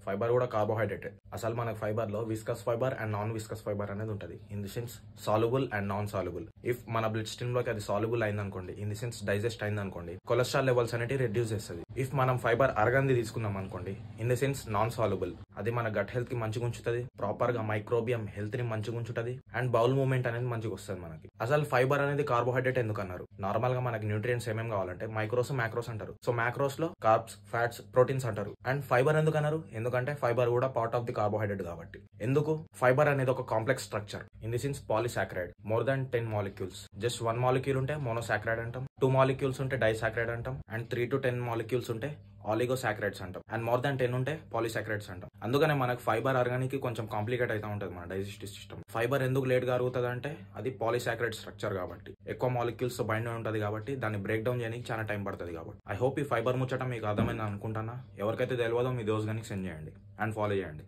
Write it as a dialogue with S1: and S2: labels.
S1: Fibre కూడా carbohydrate. అసలు మనకు ఫైబర్ లో viscous fibre and non viscous fibre అనేది ఉంటుంది. In the sense soluble and non soluble. If మన బ్లడ్ స్ట్రీమ్ లోకి అది సాల్యుబుల్ అయింది అనుకోండి, ఇన్ ది సెన్స్ డైజెస్ట్ అయింది అనుకోండి, కొలెస్ట్రాల్ లెవెల్స్ అనేవి రెడ్యూస్ చేస్తుంది. ఇఫ్ మనం ఫైబర్ అరగంది తీసుకున్నాం అనుకోండి, in the sense non soluble, అది మన గట్ హెల్త్ కి మంచిగా ఉంచుతుంది, ప్రాపర్ గా మైక్రోబియం హెల్త్ ని మంచిగా ఉంచుతుంది, అండ్ బౌల్ మూవ్మెంట్ అనేది మంచిగా వస్తుంది మనకి. అసలు ఫైబర్ అనేది కార్బోహైడ్రేట్ ఎందుకు అన్నారు? నార్మల్ గా మనకి న్యూట్రియంట్స్ ఏమేమి కావాలంటే మైక్రోస్, మ్యాక్రోస్ అంటారు. సో మ్యాక్రోస్ లో కార్బ్స్, ఫ్యాట్స్, ప్రోటీన్స్ అంటారు. అండ్ ఫైబర్ ఎందుకు అన్నారు? ఎందుకంటే ఫైబర్ కూడా పార్ట్ ఆఫ్ ది కార్బోహైడ్రేట్ కాబట్టి. ఎందుకు? ఫైబర్ అనేది ఒక complex structure. In the sense పాలీసాక్రైడ్, more than 10 molecules. Just 1 molecule ఉంటే మోనోసాక్రైడ్ అంటాం, 2 మాలిక్యూల్స్ ఉంటే డైసాక్రైడ్ అంటాం, అండ్ 3 to 10 మాలిక్యూల్స్ ఉంటే ఆలిగోసాక్రైడ్స్ అంటాం, అండ్ మోర్ దాన్ 10 ఉంటే పాలీసాక్రైడ్స్ అంటాం. అందుకనే మనకు ఫైబర్ అరగడానికి కొంచెం కాంప్లికేట్ అవుతా ఉంటుంది మన డైజెస్టివ్ సిస్టమ్. ఫైబర్ ఎందుకు లేట్ గా అరుగుతుంది అంటే అది పాలీసాక్రైడ్ స్ట్రక్చర్ కాబట్టి, ఎక్కువ మాలిక్యూల్స్ తో బైండ్ ఉంటుంది కాబట్టి, దాన్ని బ్రేక్ డౌన్ చేయడానికి చాలా టైం పడుతుంది కాబట్టి. ఐ హోప్ ఈ ఫైబర్ ముచ్చట మీకు అర్థమైంది అనుకుంటానా. ఎవరికైతే తెలియదో మీ దోస్ గానికి సెండ్ చేయండి అండ్ ఫాలో చేయండి.